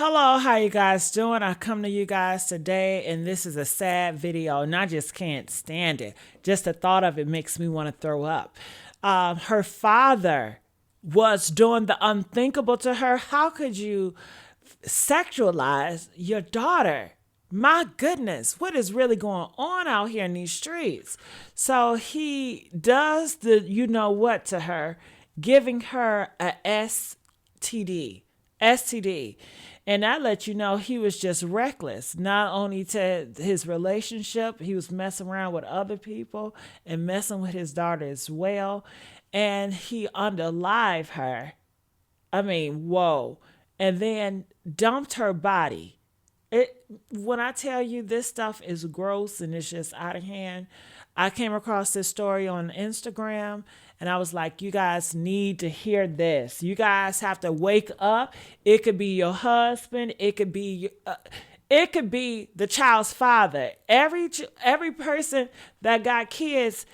Hello, how you guys doing? I come to you guys today and this is a sad video and I just can't stand it. Just the thought of it makes me want to throw up. Her father was doing the unthinkable to her. How could you sexualize your daughter? My goodness, what is really going on out here in these streets? So he does the you know what to her, giving her a STD. And that let you know he was just reckless. Not only to his relationship, he was messing around with other people and messing with his daughter as well. And he underlive her. I mean, whoa. And then dumped her body. When I tell you this stuff is gross and it's just out of hand, I came across this story on Instagram and I was like, you guys need to hear this. You guys have to wake up. It could be your husband. It could be the child's father. Every person that got kids,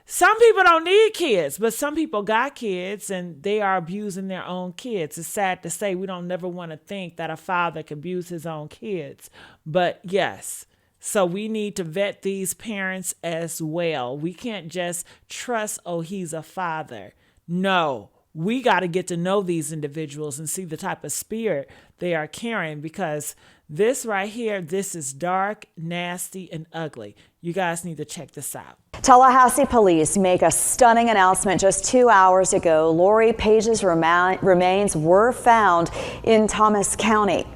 some people don't need kids, but some people got kids and they are abusing their own kids. It's sad to say we don't never want to think that a father can abuse his own kids. But yes, so we need to vet these parents as well. We can't just trust, oh, he's a father. No, we got to get to know these individuals and see the type of spirit they are carrying, because this right here, this is dark, nasty, and ugly. You guys need to check this out. Tallahassee police make a stunning announcement just 2 hours ago. Lorie Page's remains were found in Thomas County.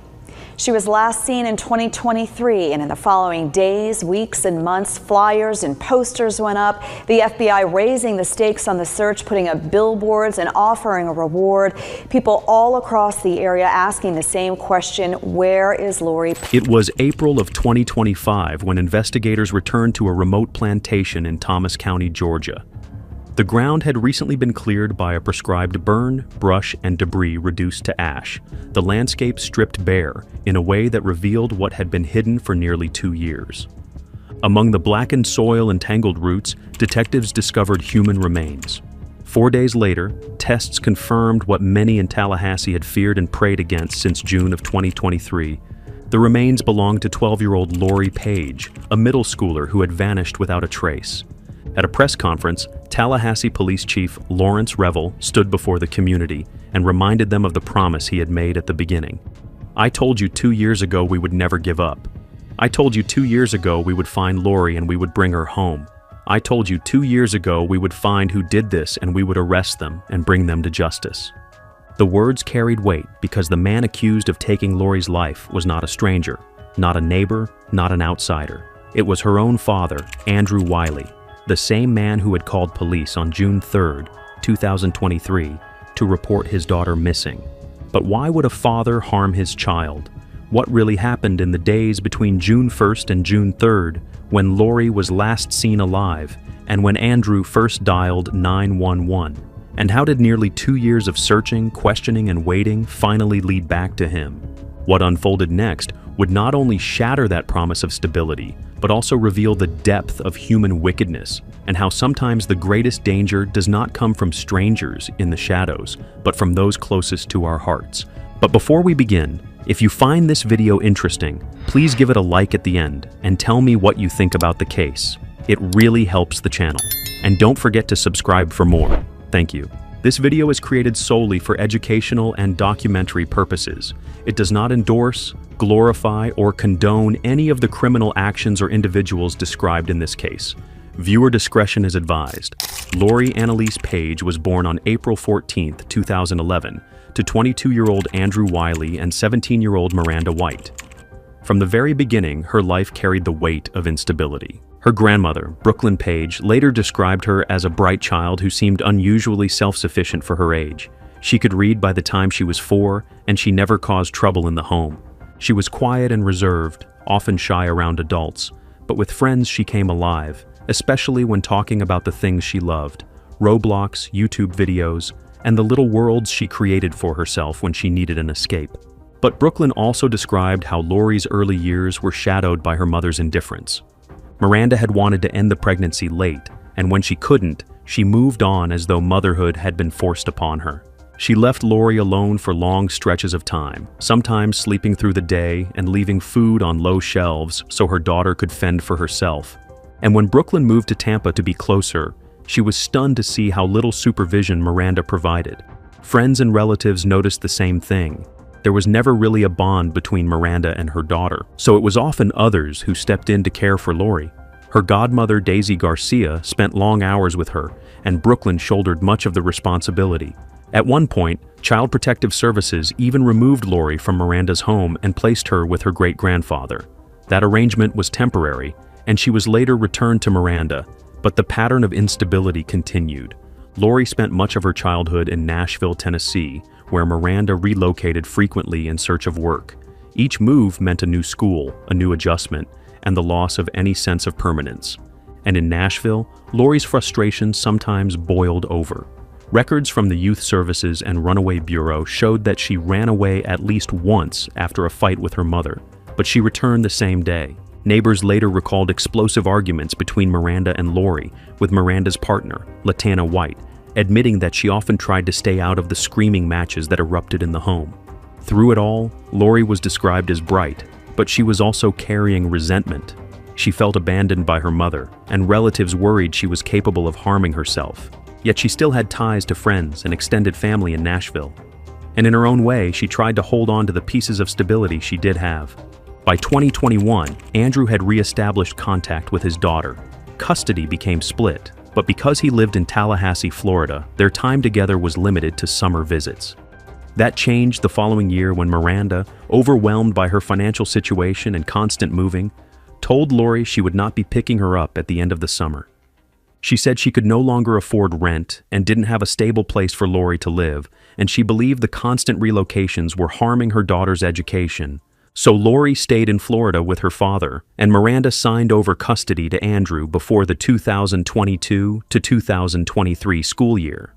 She was last seen in 2023, and in the following days, weeks, and months, flyers and posters went up. The FBI raising the stakes on the search, putting up billboards and offering a reward. People all across the area asking the same question: where is Lorie? It was April of 2025 when investigators returned to a remote plantation in Thomas County, Georgia. The ground had recently been cleared by a prescribed burn, brush, and debris reduced to ash, the landscape stripped bare in a way that revealed what had been hidden for nearly 2 years. Among the blackened soil and tangled roots, detectives discovered human remains. 4 days later, tests confirmed what many in Tallahassee had feared and prayed against since June of 2023. The remains belonged to 12-year-old Lorie Page, a middle schooler who had vanished without a trace. At a press conference, Tallahassee Police Chief Lawrence Revel stood before the community and reminded them of the promise he had made at the beginning. "I told you 2 years ago we would never give up. I told you 2 years ago we would find Lorie and we would bring her home. I told you 2 years ago we would find who did this and we would arrest them and bring them to justice." The words carried weight because the man accused of taking Lorie's life was not a stranger, not a neighbor, not an outsider. It was her own father, Andrew Wiley, the same man who had called police on June 3rd, 2023, to report his daughter missing. But why would a father harm his child? What really happened in the days between June 1st and June 3rd, when Lorie was last seen alive, and when Andrew first dialed 911? And how did nearly 2 years of searching, questioning, and waiting finally lead back to him? What unfolded next would not only shatter that promise of stability, but also reveal the depth of human wickedness and how sometimes the greatest danger does not come from strangers in the shadows, but from those closest to our hearts. But before we begin, if you find this video interesting, please give it a like at the end and tell me what you think about the case. It really helps the channel. And don't forget to subscribe for more. Thank you. This video is created solely for educational and documentary purposes. It does not endorse, glorify, or condone any of the criminal actions or individuals described in this case. Viewer discretion is advised. Lorie Annalise Page was born on April 14, 2011, to 22-year-old Andrew Wiley and 17-year-old Miranda White. From the very beginning, her life carried the weight of instability. Her grandmother, Brooklyn Page, later described her as a bright child who seemed unusually self-sufficient for her age. She could read by the time she was 4, and she never caused trouble in the home. She was quiet and reserved, often shy around adults, but with friends she came alive, especially when talking about the things she loved: Roblox, YouTube videos, and the little worlds she created for herself when she needed an escape. But Brooklyn also described how Lorie's early years were shadowed by her mother's indifference. Miranda had wanted to end the pregnancy late, and when she couldn't, she moved on as though motherhood had been forced upon her. She left Lorie alone for long stretches of time, sometimes sleeping through the day and leaving food on low shelves so her daughter could fend for herself. And when Brooklyn moved to Tampa to be closer, she was stunned to see how little supervision Miranda provided. Friends and relatives noticed the same thing. There was never really a bond between Miranda and her daughter, so it was often others who stepped in to care for Lorie. Her godmother, Daisy Garcia, spent long hours with her, and Brooklyn shouldered much of the responsibility. At one point, Child Protective Services even removed Lorie from Miranda's home and placed her with her great-grandfather. That arrangement was temporary, and she was later returned to Miranda, but the pattern of instability continued. Lorie spent much of her childhood in Nashville, Tennessee, where Miranda relocated frequently in search of work. Each move meant a new school, a new adjustment, and the loss of any sense of permanence. And in Nashville, Lorie's frustration sometimes boiled over. Records from the Youth Services and Runaway Bureau showed that she ran away at least once after a fight with her mother, but she returned the same day. Neighbors later recalled explosive arguments between Miranda and Lorie, with Miranda's partner, Latana White, admitting that she often tried to stay out of the screaming matches that erupted in the home. Through it all, Lorie was described as bright, but she was also carrying resentment. She felt abandoned by her mother, and relatives worried she was capable of harming herself. Yet she still had ties to friends and extended family in Nashville. And in her own way, she tried to hold on to the pieces of stability she did have. By 2021, Andrew had re-established contact with his daughter. Custody became split, but because he lived in Tallahassee, Florida, their time together was limited to summer visits. That changed the following year when Miranda, overwhelmed by her financial situation and constant moving, told Lorie she would not be picking her up at the end of the summer. She said she could no longer afford rent and didn't have a stable place for Lorie to live, and she believed the constant relocations were harming her daughter's education. So Lorie stayed in Florida with her father, and Miranda signed over custody to Andrew before the 2022 to 2023 school year.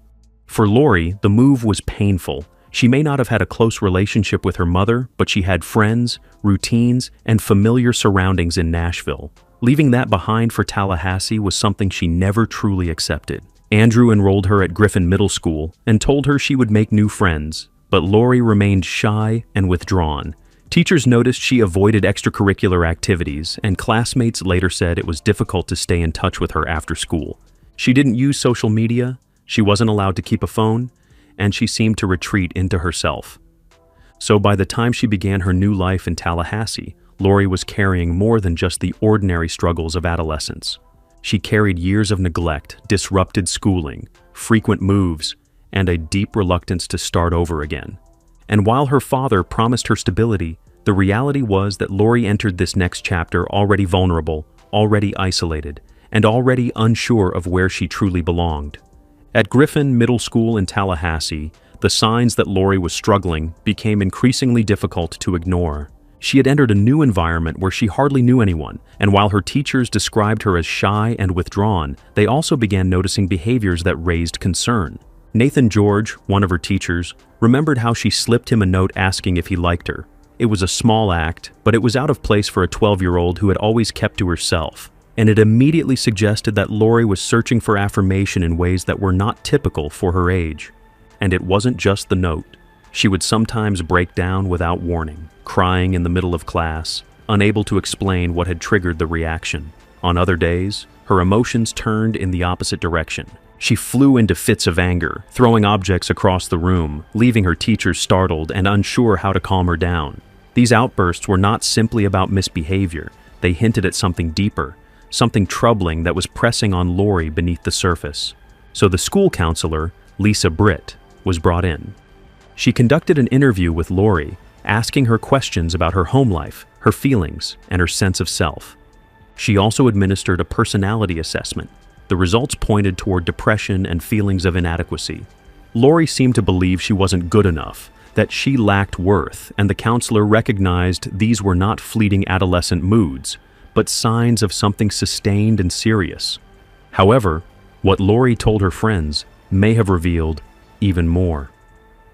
For Lorie, the move was painful. She may not have had a close relationship with her mother, but she had friends, routines, and familiar surroundings in Nashville. Leaving that behind for Tallahassee was something she never truly accepted. Andrew enrolled her at Griffin Middle School and told her she would make new friends, but Lorie remained shy and withdrawn. Teachers noticed she avoided extracurricular activities, and classmates later said it was difficult to stay in touch with her after school. She didn't use social media, she wasn't allowed to keep a phone, and she seemed to retreat into herself. So by the time she began her new life in Tallahassee, Lorie was carrying more than just the ordinary struggles of adolescence. She carried years of neglect, disrupted schooling, frequent moves, and a deep reluctance to start over again. And while her father promised her stability, the reality was that Lorie entered this next chapter already vulnerable, already isolated, and already unsure of where she truly belonged. At Griffin Middle School in Tallahassee, the signs that Lorie was struggling became increasingly difficult to ignore. She had entered a new environment where she hardly knew anyone, and while her teachers described her as shy and withdrawn, they also began noticing behaviors that raised concern. Nathan George, one of her teachers, remembered how she slipped him a note asking if he liked her. It was a small act, but it was out of place for a 12-year-old who had always kept to herself, and it immediately suggested that Lorie was searching for affirmation in ways that were not typical for her age. And it wasn't just the note. She would sometimes break down without warning, crying in the middle of class, unable to explain what had triggered the reaction. On other days, her emotions turned in the opposite direction. She flew into fits of anger, throwing objects across the room, leaving her teachers startled and unsure how to calm her down. These outbursts were not simply about misbehavior. They hinted at something deeper, something troubling that was pressing on Lorie beneath the surface. So the school counselor, Lisa Britt, was brought in. She conducted an interview with Lorie, asking her questions about her home life, her feelings, and her sense of self. She also administered a personality assessment. The results pointed toward depression and feelings of inadequacy. Lorie seemed to believe she wasn't good enough, that she lacked worth, and the counselor recognized these were not fleeting adolescent moods, but signs of something sustained and serious. However, what Lorie told her friends may have revealed even more.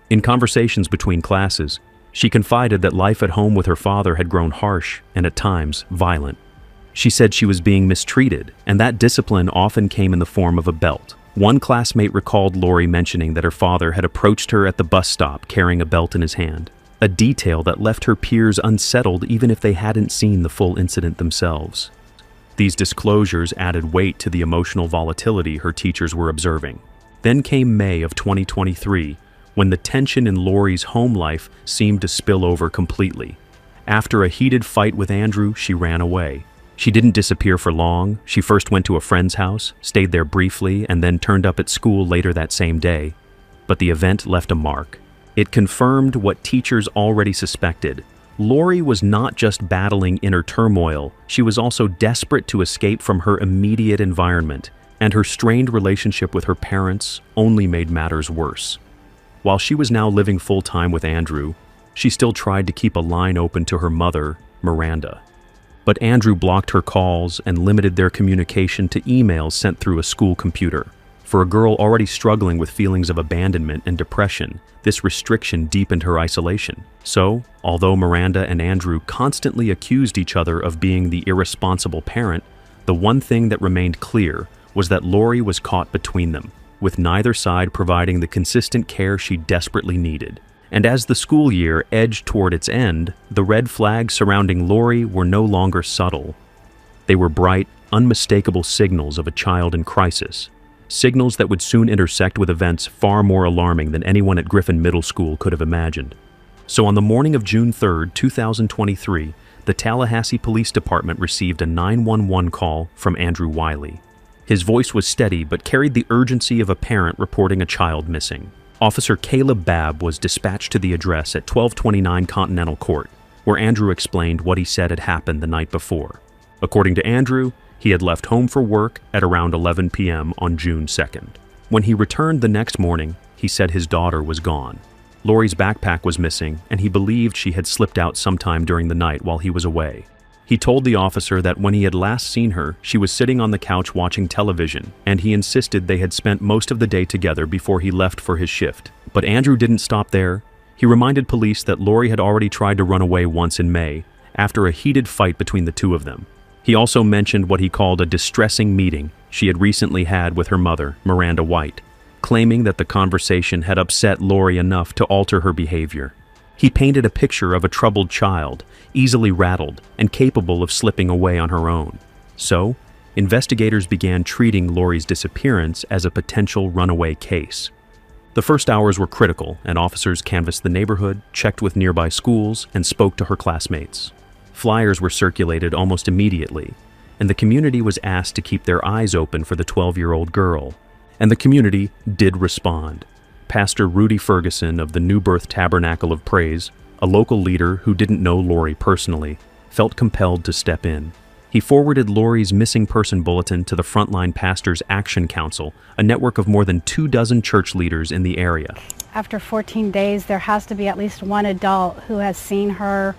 In conversations between classes, she confided that life at home with her father had grown harsh and at times violent. She said she was being mistreated, and that discipline often came in the form of a belt, One classmate recalled Lorie mentioning that her father had approached her at the bus stop carrying a belt in his hand, a detail that left her peers unsettled even if they hadn't seen the full incident themselves. These disclosures added weight to the emotional volatility her teachers were observing. Then came May of 2023, when the tension in Lorie's home life seemed to spill over completely. After a heated fight with Andrew, she ran away. She didn't disappear for long. She first went to a friend's house, stayed there briefly, and then turned up at school later that same day. But the event left a mark. It confirmed what teachers already suspected. Lorie was not just battling inner turmoil, she was also desperate to escape from her immediate environment, and her strained relationship with her parents only made matters worse. While she was now living full-time with Andrew, she still tried to keep a line open to her mother, Miranda. But Andrew blocked her calls and limited their communication to emails sent through a school computer. For a girl already struggling with feelings of abandonment and depression, this restriction deepened her isolation. So, although Miranda and Andrew constantly accused each other of being the irresponsible parent, the one thing that remained clear was that Lorie was caught between them, with neither side providing the consistent care she desperately needed. And as the school year edged toward its end, the red flags surrounding Lorie were no longer subtle. They were bright, unmistakable signals of a child in crisis. Signals that would soon intersect with events far more alarming than anyone at Griffin Middle School could have imagined. So on the morning of June 3, 2023, the Tallahassee Police Department received a 911 call from Andrew Wiley. His voice was steady but carried the urgency of a parent reporting a child missing. Officer Caleb Babb was dispatched to the address at 1229 Continental Court, where Andrew explained what he said had happened the night before. According to Andrew, he had left home for work at around 11 p.m. on June 2nd. When he returned the next morning, he said his daughter was gone. Lorie's backpack was missing, and he believed she had slipped out sometime during the night while he was away. He told the officer that when he had last seen her, she was sitting on the couch watching television, and he insisted they had spent most of the day together before he left for his shift. But Andrew didn't stop there. He reminded police that Lorie had already tried to run away once in May, after a heated fight between the two of them. He also mentioned what he called a distressing meeting she had recently had with her mother, Miranda White, claiming that the conversation had upset Lorie enough to alter her behavior. He painted a picture of a troubled child, easily rattled and capable of slipping away on her own. So, investigators began treating Lorie's disappearance as a potential runaway case. The first hours were critical, and officers canvassed the neighborhood, checked with nearby schools, and spoke to her classmates. Flyers were circulated almost immediately, and the community was asked to keep their eyes open for the 12-year-old girl. And the community did respond. Pastor Rudy Ferguson of the New Birth Tabernacle of Praise, a local leader who didn't know Lorie personally, felt compelled to step in. He forwarded Lorie's missing person bulletin to the Frontline Pastors Action Council, a network of more than 24 church leaders in the area. After 14 days, there has to be at least one adult who has seen her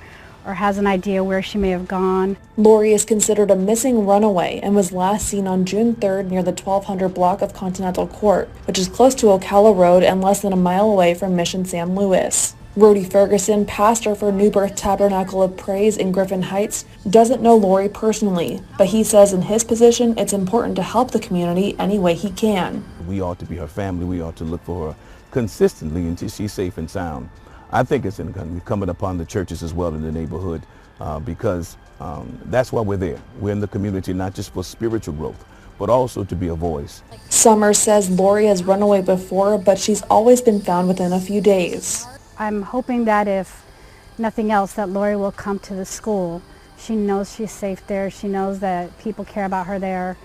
or has an idea where she may have gone. Lorie is considered a missing runaway and was last seen on June 3rd near the 1200 block of Continental Court, which is close to Ocala Road and less than a mile away from Mission San Luis. Rudy Ferguson, pastor for New Birth Tabernacle of Praise in Griffin Heights, doesn't know Lorie personally, but he says in his position it's important to help the community any way he can. We ought to be her family. We ought to look for her consistently until she's safe and sound. I think it's incumbent upon the churches as well in the neighborhood because that's why we're there. We're in the community not just for spiritual growth, but also to be a voice. Summers says Lorie has run away before, but she's always been found within a few days. I'm hoping that if nothing else, that Lorie will come to the school. She knows she's safe there. She knows that people care about her there.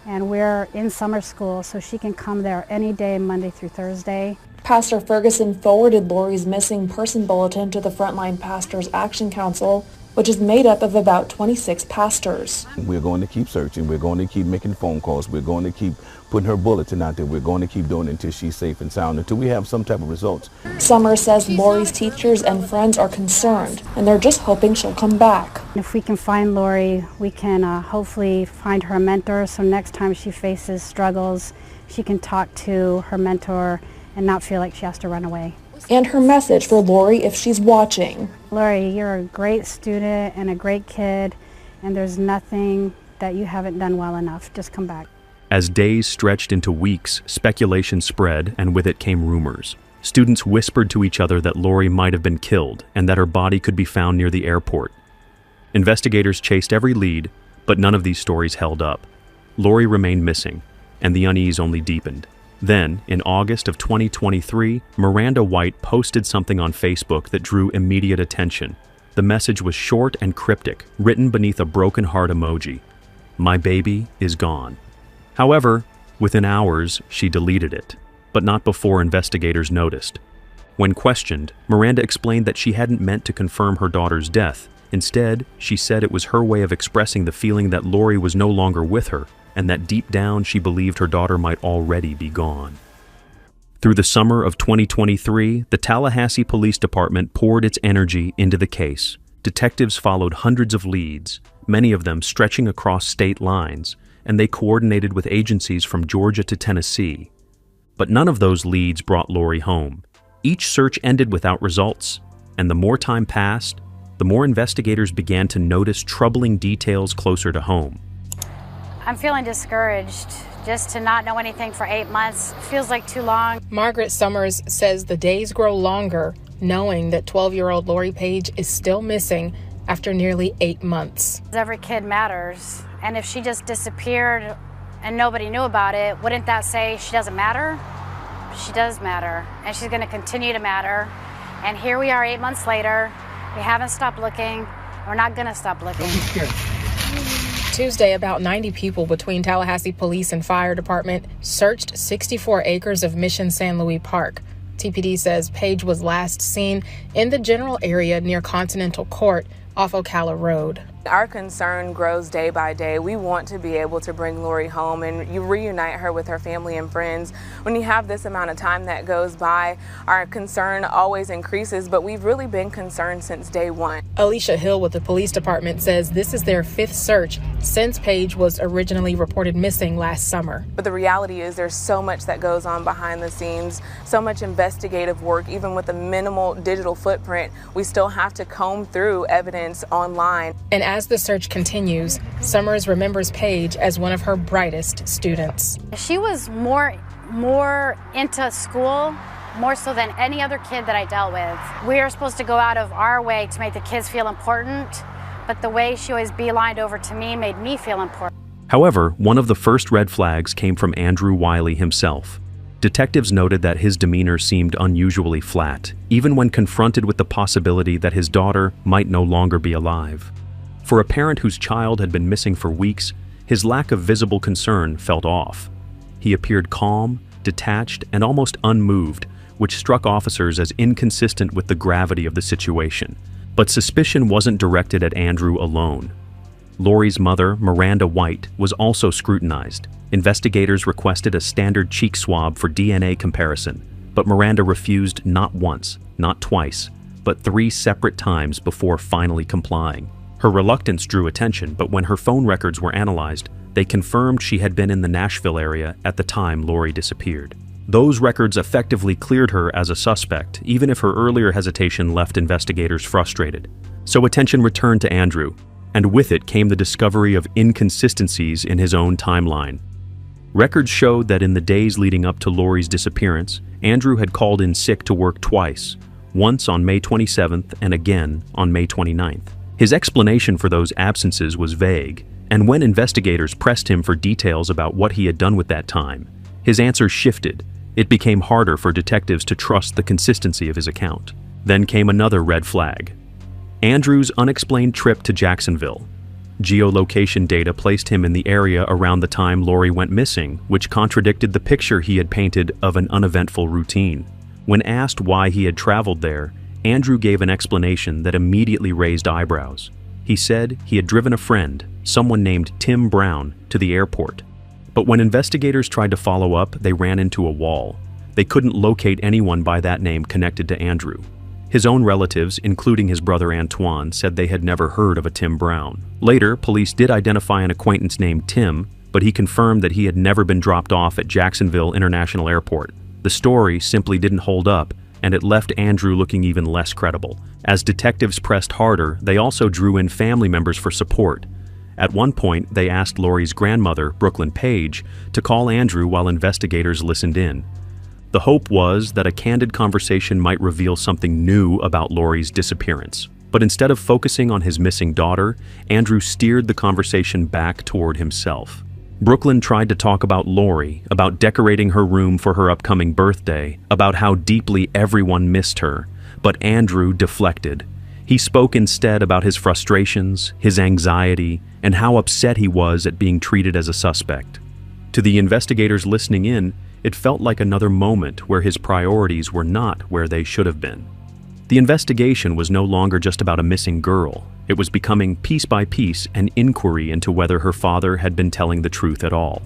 And we're in summer school, so she can come there any day, Monday through Thursday. Pastor Ferguson forwarded Lorie's missing person bulletin to the Frontline Pastors Action Council, which is made up of about 26 pastors. We're going to keep searching. We're going to keep making phone calls. We're going to keep putting her bulletin out there. We're going to keep doing it until she's safe and sound, until we have some type of results. Summers says Lorie's teachers and friends are concerned, and they're just hoping she'll come back. If we can find Lorie, we can hopefully find her a mentor, so next time she faces struggles, she can talk to her mentor and not feel like she has to run away. And her message for Lorie if she's watching. Lorie, you're a great student and a great kid, and there's nothing that you haven't done well enough. Just come back. As days stretched into weeks, speculation spread, and with it came rumors. Students whispered to each other that Lorie might have been killed and that her body could be found near the airport. Investigators chased every lead, but none of these stories held up. Lorie remained missing, and the unease only deepened. Then, in August of 2023, Miranda White posted something on Facebook that drew immediate attention. The message was short and cryptic, written beneath a broken heart emoji. "My baby is gone." However, within hours, she deleted it, but not before investigators noticed. When questioned, Miranda explained that she hadn't meant to confirm her daughter's death. Instead, she said it was her way of expressing the feeling that Lorie was no longer with her, and that deep down she believed her daughter might already be gone. Through the summer of 2023, the Tallahassee Police Department poured its energy into the case. Detectives followed hundreds of leads, many of them stretching across state lines, and they coordinated with agencies from Georgia to Tennessee. But none of those leads brought Lorie home. Each search ended without results, and the more time passed, the more investigators began to notice troubling details closer to home. I'm feeling discouraged. Just to not know anything for 8 months feels like too long. Margaret Summers says the days grow longer, knowing that 12-year-old Lorie Page is still missing after nearly 8 months. Every kid matters, and if she just disappeared and nobody knew about it, wouldn't that say she doesn't matter? She does matter, and she's gonna continue to matter. And here we are 8 months later. We haven't stopped looking. We're not gonna stop looking. Tuesday, about 90 people between Tallahassee Police and Fire Department searched 64 acres of Mission San Luis Park. TPD says Page was last seen in the general area near Continental Court off Ocala Road. Our concern grows day by day. We want to be able to bring Lorie home and reunite her with her family and friends. When you have this amount of time that goes by, our concern always increases, but we've really been concerned since day one. Alicia Hill with the police department says this is their 5th search since Page was originally reported missing last summer. But the reality is there's so much that goes on behind the scenes, so much investigative work. Even with a minimal digital footprint, we still have to comb through evidence online. And as the search continues, Summers remembers Page as one of her brightest students. She was more into school, more so than any other kid that I dealt with. We are supposed to go out of our way to make the kids feel important, but the way she always beelined over to me made me feel important. However, one of the first red flags came from Andrew Wiley himself. Detectives noted that his demeanor seemed unusually flat, even when confronted with the possibility that his daughter might no longer be alive. For a parent whose child had been missing for weeks, his lack of visible concern felt off. He appeared calm, detached, and almost unmoved, which struck officers as inconsistent with the gravity of the situation. But suspicion wasn't directed at Andrew alone. Lorie's mother, Miranda White, was also scrutinized. Investigators requested a standard cheek swab for DNA comparison, but Miranda refused not once, not twice, but 3 separate times before finally complying. Her reluctance drew attention, but when her phone records were analyzed, they confirmed she had been in the Nashville area at the time Lorie disappeared. Those records effectively cleared her as a suspect, even if her earlier hesitation left investigators frustrated. So attention returned to Andrew, and with it came the discovery of inconsistencies in his own timeline. Records showed that in the days leading up to Lorie's disappearance, Andrew had called in sick to work twice, once on May 27th and again on May 29th. His explanation for those absences was vague, and when investigators pressed him for details about what he had done with that time, his answers shifted. It became harder for detectives to trust the consistency of his account. Then came another red flag. Andrew's unexplained trip to Jacksonville. Geolocation data placed him in the area around the time Lorie went missing, which contradicted the picture he had painted of an uneventful routine. When asked why he had traveled there, Andrew gave an explanation that immediately raised eyebrows. He said he had driven a friend, someone named Tim Brown, to the airport. But when investigators tried to follow up, they ran into a wall. They couldn't locate anyone by that name connected to Andrew. His own relatives, including his brother Antoine, said they had never heard of a Tim Brown. Later, police did identify an acquaintance named Tim, but he confirmed that he had never been dropped off at Jacksonville International Airport. The story simply didn't hold up, and it left Andrew looking even less credible. As detectives pressed harder, they also drew in family members for support. At one point, they asked Lorie's grandmother, Brooklyn Page, to call Andrew while investigators listened in. The hope was that a candid conversation might reveal something new about Lorie's disappearance. But instead of focusing on his missing daughter, Andrew steered the conversation back toward himself. Brooklyn tried to talk about Lorie, about decorating her room for her upcoming birthday, about how deeply everyone missed her, but Andrew deflected. He spoke instead about his frustrations, his anxiety, and how upset he was at being treated as a suspect. To the investigators listening in, it felt like another moment where his priorities were not where they should have been. The investigation was no longer just about a missing girl. It was becoming, piece by piece, an inquiry into whether her father had been telling the truth at all.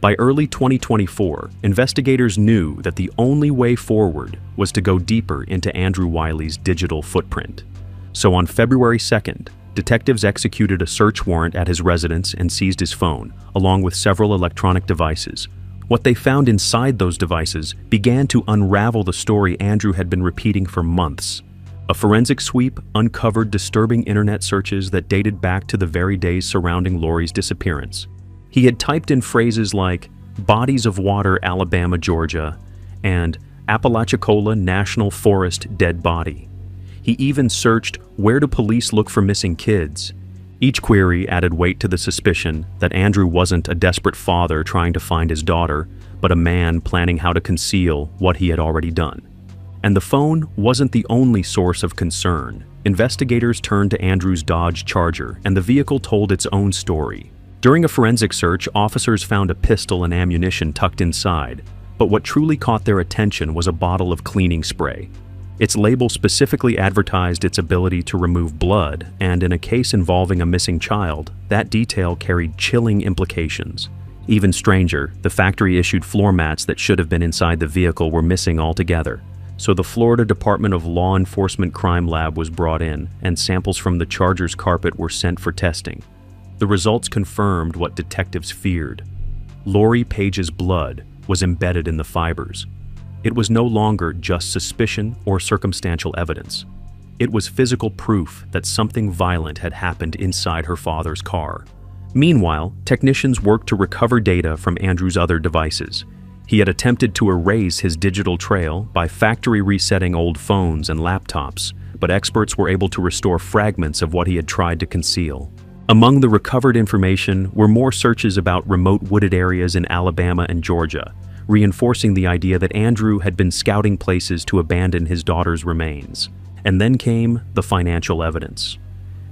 By early 2024, investigators knew that the only way forward was to go deeper into Andrew Wiley's digital footprint. So on February 2nd, detectives executed a search warrant at his residence and seized his phone, along with several electronic devices. What they found inside those devices began to unravel the story Andrew had been repeating for months. A forensic sweep uncovered disturbing internet searches that dated back to the very days surrounding Lorie's disappearance. He had typed in phrases like bodies of water, Alabama, Georgia, and Apalachicola National Forest dead body. He even searched where do police look for missing kids. Each query added weight to the suspicion that Andrew wasn't a desperate father trying to find his daughter, but a man planning how to conceal what he had already done. And the phone wasn't the only source of concern. Investigators turned to Andrew's Dodge Charger, and the vehicle told its own story. During a forensic search, officers found a pistol and ammunition tucked inside, but what truly caught their attention was a bottle of cleaning spray. Its label specifically advertised its ability to remove blood, and in a case involving a missing child, that detail carried chilling implications. Even stranger, the factory-issued floor mats that should have been inside the vehicle were missing altogether. So the Florida Department of Law Enforcement Crime Lab was brought in, and samples from the Charger's carpet were sent for testing. The results confirmed what detectives feared. Lorie Page's blood was embedded in the fibers. It was no longer just suspicion or circumstantial evidence. It was physical proof that something violent had happened inside her father's car. Meanwhile, technicians worked to recover data from Andrew's other devices. He had attempted to erase his digital trail by factory resetting old phones and laptops, but experts were able to restore fragments of what he had tried to conceal. Among the recovered information were more searches about remote wooded areas in Alabama and Georgia, reinforcing the idea that Andrew had been scouting places to abandon his daughter's remains. And then came the financial evidence.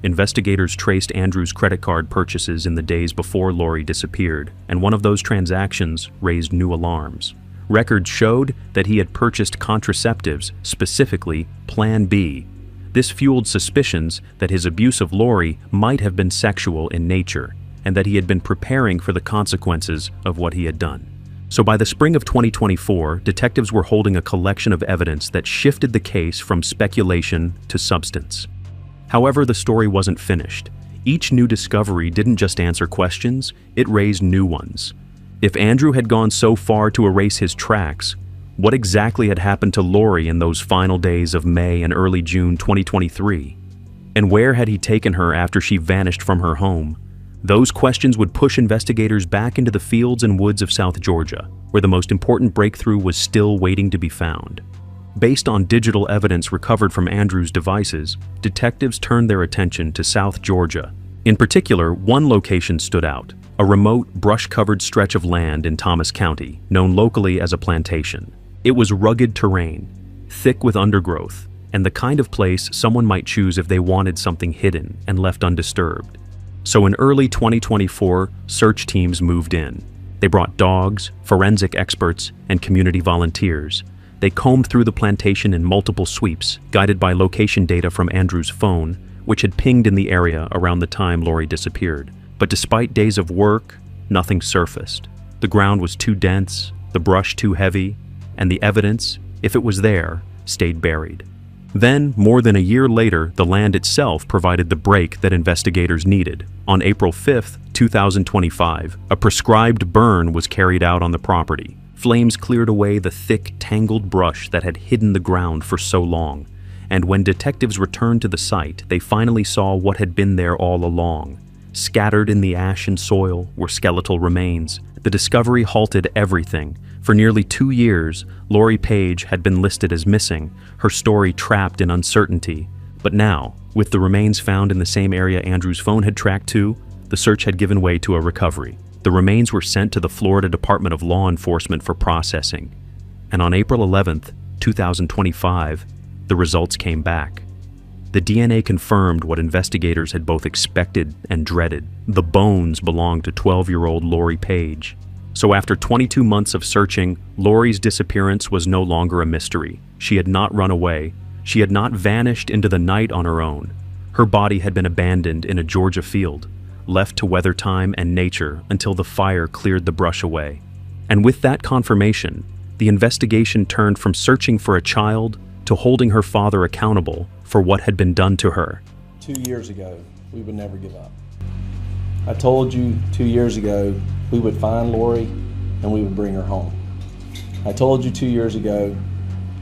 Investigators traced Andrew's credit card purchases in the days before Lorie disappeared, and one of those transactions raised new alarms. Records showed that he had purchased contraceptives, specifically Plan B. This fueled suspicions that his abuse of Lorie might have been sexual in nature, and that he had been preparing for the consequences of what he had done. So by the spring of 2024, detectives were holding a collection of evidence that shifted the case from speculation to substance. However, the story wasn't finished. Each new discovery didn't just answer questions, it raised new ones. If Andrew had gone so far to erase his tracks, what exactly had happened to Lorie in those final days of May and early June 2023? And where had he taken her after she vanished from her home? Those questions would push investigators back into the fields and woods of South Georgia, where the most important breakthrough was still waiting to be found. Based on digital evidence recovered from Andrew's devices, detectives turned their attention to South Georgia. In particular, one location stood out, a remote, brush-covered stretch of land in Thomas County, known locally as a plantation. It was rugged terrain, thick with undergrowth, and the kind of place someone might choose if they wanted something hidden and left undisturbed. So in early 2024, search teams moved in. They brought dogs, forensic experts, and community volunteers. They combed through the plantation in multiple sweeps, guided by location data from Andrew's phone, which had pinged in the area around the time Lorie disappeared. But despite days of work, nothing surfaced. The ground was too dense, the brush too heavy, and the evidence, if it was there, stayed buried. Then, more than a year later, the land itself provided the break that investigators needed. On April 5, 2025, a prescribed burn was carried out on the property. Flames cleared away the thick, tangled brush that had hidden the ground for so long. And when detectives returned to the site, they finally saw what had been there all along. Scattered in the ash and soil were skeletal remains. The discovery halted everything. For nearly 2 years, Lorie Page had been listed as missing, her story trapped in uncertainty. But now, with the remains found in the same area Andrew's phone had tracked to, the search had given way to a recovery. The remains were sent to the Florida Department of Law Enforcement for processing. And on April 11th, 2025, the results came back. The DNA confirmed what investigators had both expected and dreaded. The bones belonged to 12-year-old Lorie Page. So after 22 months of searching, Lorie's disappearance was no longer a mystery. She had not run away. She had not vanished into the night on her own. Her body had been abandoned in a Georgia field, left to weather time and nature until the fire cleared the brush away. And with that confirmation, the investigation turned from searching for a child to holding her father accountable for what had been done to her. 2 years ago, we would never give up. I told you 2 years ago we would find Lorie and we would bring her home. I told you 2 years ago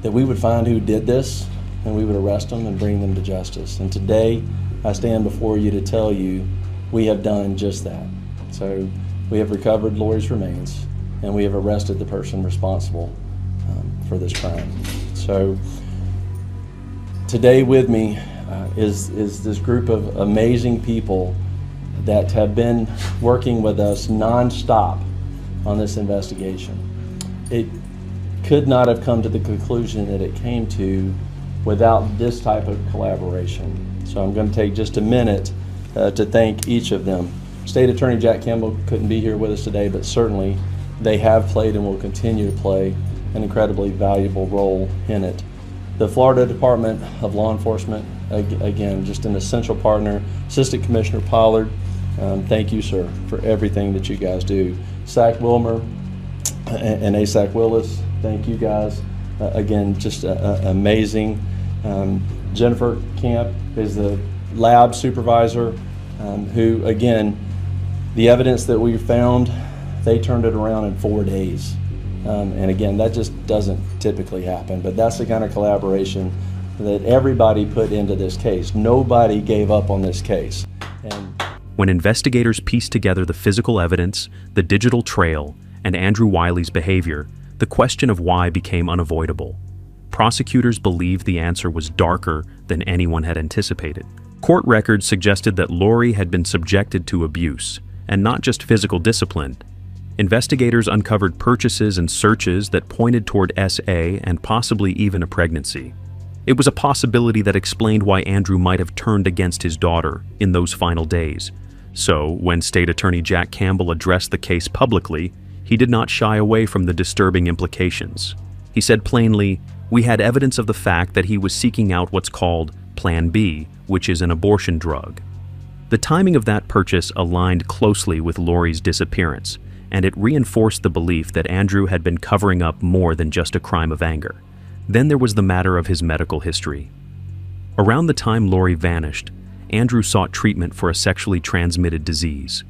that we would find who did this and we would arrest them and bring them to justice. And today I stand before you to tell you we have done just that. So we have recovered Lorie's remains and we have arrested the person responsible for this crime. So today with me is this group of amazing people that have been working with us nonstop on this investigation. It could not have come to the conclusion that it came to without this type of collaboration. So I'm going to take just a minute to thank each of them. State Attorney Jack Campbell couldn't be here with us today, but certainly they have played and will continue to play an incredibly valuable role in it. The Florida Department of Law Enforcement, again, just an essential partner. Assistant Commissioner Pollard, thank you, sir, for everything that you guys do. SAC Wilmer and ASAC Willis, thank you guys. Again, just amazing. Jennifer Camp is the lab supervisor who, again, the evidence that we found, they turned it around in 4 days. And again, that just doesn't typically happen, but that's the kind of collaboration that everybody put into this case. Nobody gave up on this case. And when investigators pieced together the physical evidence, the digital trail, and Andrew Wiley's behavior, the question of why became unavoidable. Prosecutors believed the answer was darker than anyone had anticipated. Court records suggested that Lorie had been subjected to abuse, and not just physical discipline. Investigators uncovered purchases and searches that pointed toward SA and possibly even a pregnancy. It was a possibility that explained why Andrew might have turned against his daughter in those final days. So, when State Attorney Jack Campbell addressed the case publicly, he did not shy away from the disturbing implications. He said plainly, "We had evidence of the fact that he was seeking out what's called Plan B, which is an abortion drug." The timing of that purchase aligned closely with Lorie's disappearance, and it reinforced the belief that Andrew had been covering up more than just a crime of anger. Then there was the matter of his medical history. Around the time Lorie vanished, Andrew sought treatment for a sexually transmitted disease.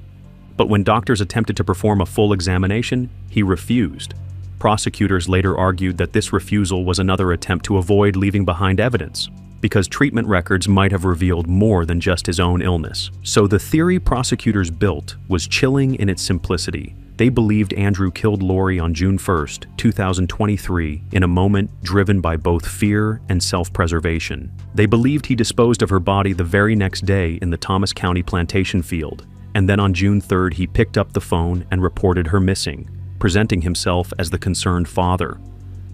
But when doctors attempted to perform a full examination, he refused. Prosecutors later argued that this refusal was another attempt to avoid leaving behind evidence, because treatment records might have revealed more than just his own illness. So the theory prosecutors built was chilling in its simplicity. They believed Andrew killed Lorie on June 1st, 2023, in a moment driven by both fear and self-preservation. They believed he disposed of her body the very next day in the Thomas County plantation field, and then on June 3rd he picked up the phone and reported her missing, presenting himself as the concerned father.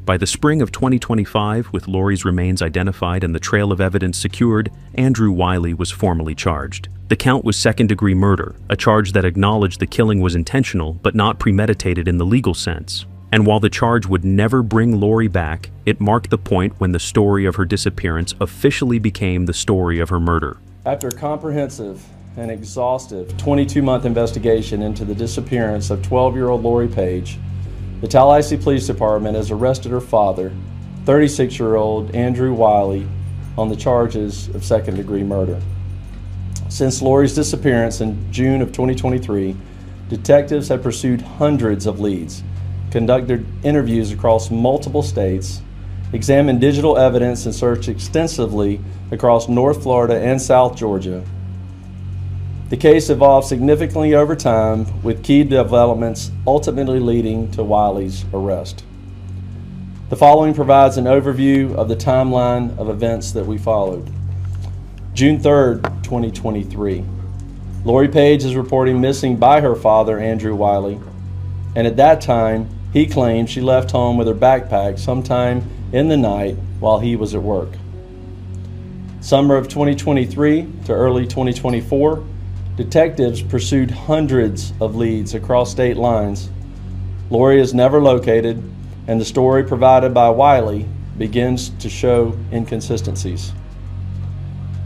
By the spring of 2025, with Lorie's remains identified and the trail of evidence secured, Andrew Wiley was formally charged. The count was second-degree murder, a charge that acknowledged the killing was intentional but not premeditated in the legal sense. And while the charge would never bring Lorie back, it marked the point when the story of her disappearance officially became the story of her murder. after a comprehensive and exhaustive 22-month investigation into the disappearance of 12-year-old Lorie Page, the Tallahassee Police Department has arrested her father, 36-year-old Andrew Wiley, on the charges of second-degree murder. Since Lorie's disappearance in June of 2023, detectives have pursued hundreds of leads, conducted interviews across multiple states, examined digital evidence, and searched extensively across North Florida and South Georgia. The case evolved significantly over time, with key developments ultimately leading to Wiley's arrest. The following provides an overview of the timeline of events that we followed. June 3rd, 2023. Lorie Page is reporting missing by her father, Andrew Wiley, and at that time, he claimed she left home with her backpack sometime in the night while he was at work. Summer of 2023 to early 2024, detectives pursued hundreds of leads across state lines. Lorie is never located, and the story provided by Wiley begins to show inconsistencies.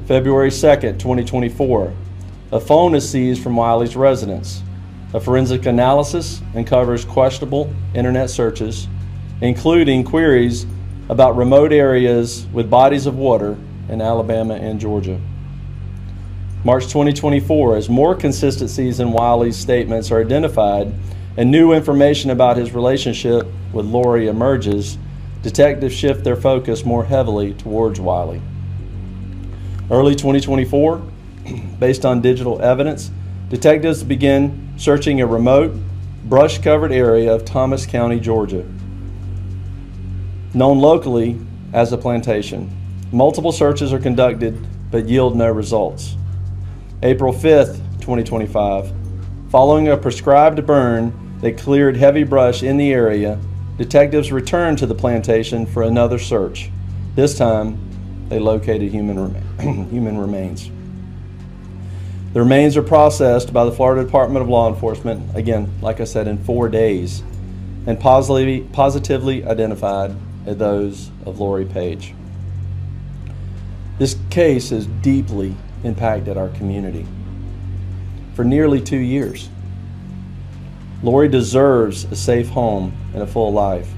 February 2nd, 2024, a phone is seized from Wiley's residence. A forensic analysis uncovers questionable internet searches, including queries about remote areas with bodies of water in Alabama and Georgia. March 2024, as more consistencies in Wiley's statements are identified and new information about his relationship with Lorie emerges, detectives shift their focus more heavily towards Wiley. Early 2024, based on digital evidence, detectives begin searching a remote, brush-covered area of Thomas County, Georgia, known locally as a plantation. Multiple searches are conducted but yield no results. April 5th, 2025, following a prescribed burn that cleared heavy brush in the area, detectives returned to the plantation for another search. This time, they located human remains. The remains are processed by the Florida Department of Law Enforcement, again, like I said, in 4 days, and positively identified as those of Lorie Page. This case has deeply impacted our community for nearly 2 years. Lorie deserves a safe home and a full life.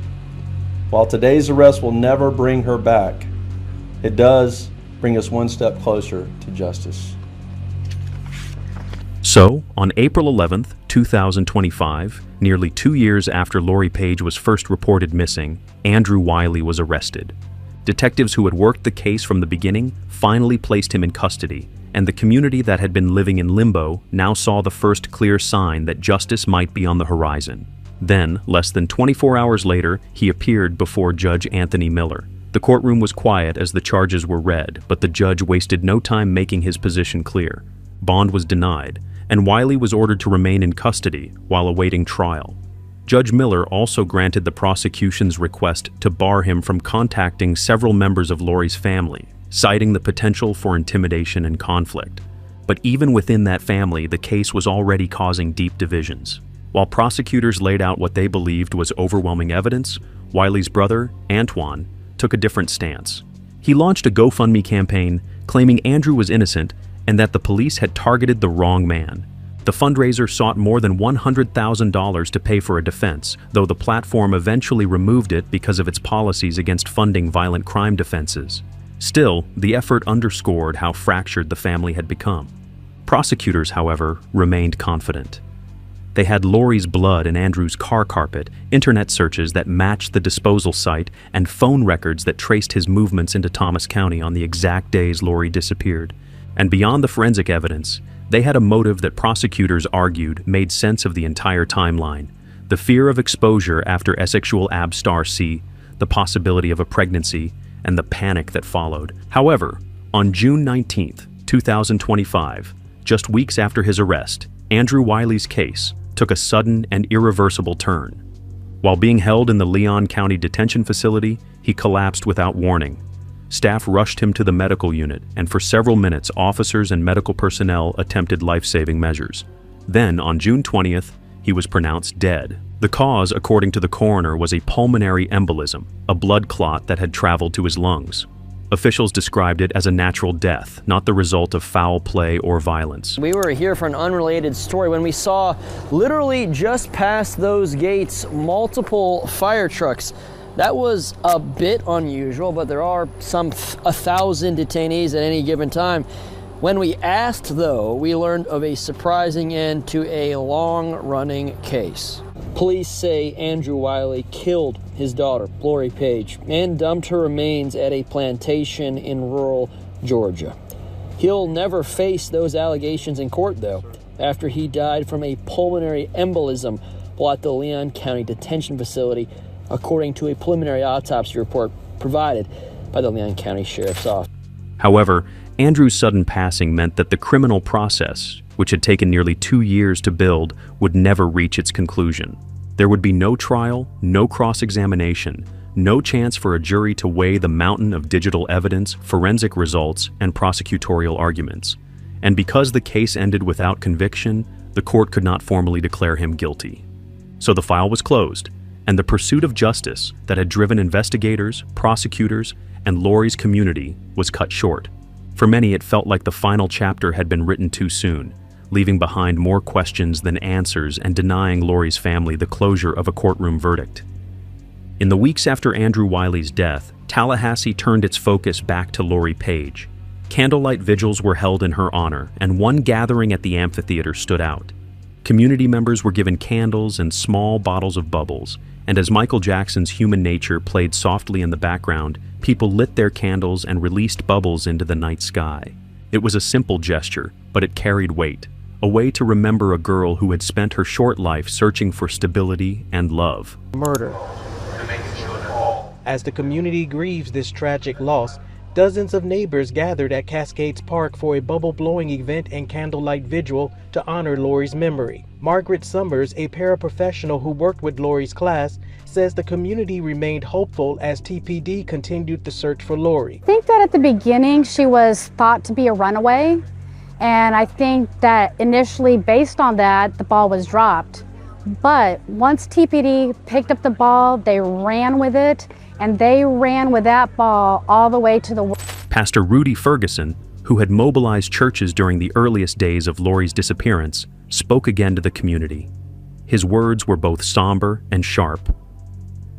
While today's arrest will never bring her back, it does bring us one step closer to justice. So, on April 11th, 2025, nearly 2 years after Lorie Page was first reported missing, Andrew Wiley was arrested. Detectives who had worked the case from the beginning finally placed him in custody, and the community that had been living in limbo now saw the first clear sign that justice might be on the horizon. Then, less than 24 hours later, he appeared before Judge Anthony Miller. The courtroom was quiet as the charges were read, but the judge wasted no time making his position clear. Bond was denied, and Wiley was ordered to remain in custody while awaiting trial. Judge Miller also granted the prosecution's request to bar him from contacting several members of Lorie's family, citing the potential for intimidation and conflict. But even within that family, the case was already causing deep divisions. While prosecutors laid out what they believed was overwhelming evidence, Wiley's brother, Antoine, took a different stance. He launched a GoFundMe campaign claiming Andrew was innocent and that the police had targeted the wrong man. The fundraiser sought more than $100,000 to pay for a defense, though the platform eventually removed it because of its policies against funding violent crime defenses. Still, the effort underscored how fractured the family had become. Prosecutors, however, remained confident. They had Lorie's blood in Andrew's car carpet, internet searches that matched the disposal site, and phone records that traced his movements into Thomas County on the exact days Lorie disappeared. And beyond the forensic evidence, they had a motive that prosecutors argued made sense of the entire timeline: the fear of exposure after asexual ab C, the possibility of a pregnancy, and the panic that followed. However, on June 19th, 2025, just weeks after his arrest, Andrew Wiley's case took a sudden and irreversible turn. While being held in the Leon County Detention Facility, he collapsed without warning. Staff rushed him to the medical unit, and for several minutes, officers and medical personnel attempted life-saving measures. Then, on June 20th, he was pronounced dead. The cause, according to the coroner, was a pulmonary embolism, a blood clot that had traveled to his lungs. Officials described it as a natural death, not the result of foul play or violence. We were here for an unrelated story when we saw, literally just past those gates, multiple fire trucks. That was a bit unusual, but there are some 1,000 detainees at any given time. When we asked, though, we learned of a surprising end to a long-running case. Police say Andrew Wiley killed his daughter, Lorie Page, and dumped her remains at a plantation in rural Georgia. He'll never face those allegations in court, though, after he died from a pulmonary embolism while at the Leon County Detention Facility, according to a preliminary autopsy report provided by the Leon County Sheriff's Office. However, Andrew's sudden passing meant that the criminal process, which had taken nearly 2 years to build, would never reach its conclusion. There would be no trial, no cross-examination, no chance for a jury to weigh the mountain of digital evidence, forensic results, and prosecutorial arguments. And because the case ended without conviction, the court could not formally declare him guilty. So the file was closed, and the pursuit of justice that had driven investigators, prosecutors, and Lorie's community was cut short. For many, it felt like the final chapter had been written too soon, leaving behind more questions than answers and denying Lorie's family the closure of a courtroom verdict. In the weeks after Andrew Wiley's death, Tallahassee turned its focus back to Lorie Page. Candlelight vigils were held in her honor, and one gathering at the amphitheater stood out. Community members were given candles and small bottles of bubbles, and as Michael Jackson's Human Nature played softly in the background, people lit their candles and released bubbles into the night sky. It was a simple gesture, but it carried weight, a way to remember a girl who had spent her short life searching for stability and love. Murder. As the community grieves this tragic loss, dozens of neighbors gathered at Cascades Park for a bubble-blowing event and candlelight vigil to honor Lorie's memory. Margaret Summers, a paraprofessional who worked with Lorie's class, says the community remained hopeful as TPD continued the search for Lorie. I think that at the beginning she was thought to be a runaway, and I think that initially based on that the ball was dropped. But once TPD picked up the ball, they ran with it, and they ran with that ball all the way to the... Pastor Rudy Ferguson, who had mobilized churches during the earliest days of Lorie's disappearance, spoke again to the community. His words were both somber and sharp.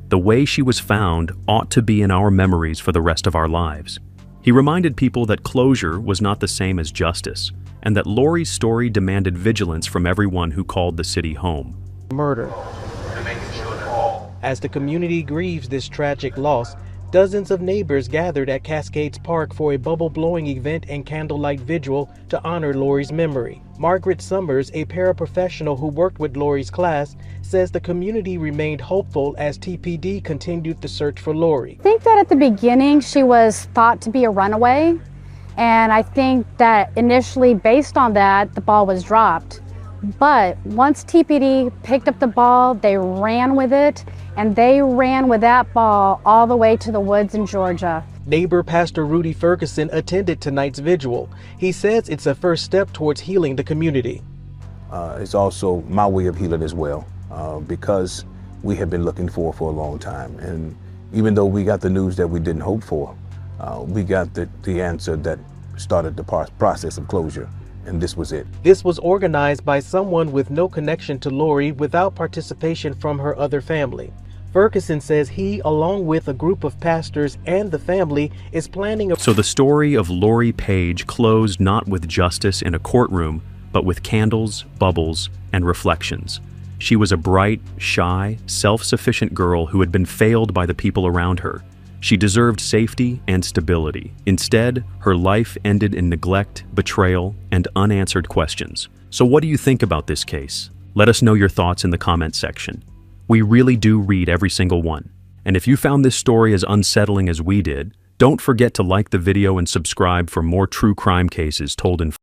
The way she was found ought to be in our memories for the rest of our lives. He reminded people that closure was not the same as justice, and that Lorie's story demanded vigilance from everyone who called the city home. Murder. As the community grieves this tragic loss, dozens of neighbors gathered at Cascades Park for a bubble-blowing event and candlelight vigil to honor Lorie's memory. Margaret Summers, a paraprofessional who worked with Lorie's class, says the community remained hopeful as TPD continued the search for Lorie. I think that at the beginning she was thought to be a runaway, and I think that initially based on that the ball was dropped. But once TPD picked up the ball, they ran with it, and they ran with that ball all the way to the woods in Georgia. Neighbor Pastor Rudy Ferguson attended tonight's vigil. He says it's a first step towards healing the community. It's also my way of healing as well, because we have been looking for a long time. And even though we got the news that we didn't hope for, we got the answer that started the process of closure. And this was it. This was organized by someone with no connection to Lorie without participation from her other family. Ferguson says he, along with a group of pastors and the family, is planning a... So the story of Lorie Page closed not with justice in a courtroom, but with candles, bubbles, and reflections. She was a bright, shy, self-sufficient girl who had been failed by the people around her. She deserved safety and stability. Instead, her life ended in neglect, betrayal, and unanswered questions. So what do you think about this case? Let us know your thoughts in the comments section. We really do read every single one. And if you found this story as unsettling as we did, don't forget to like the video and subscribe for more true crime cases told in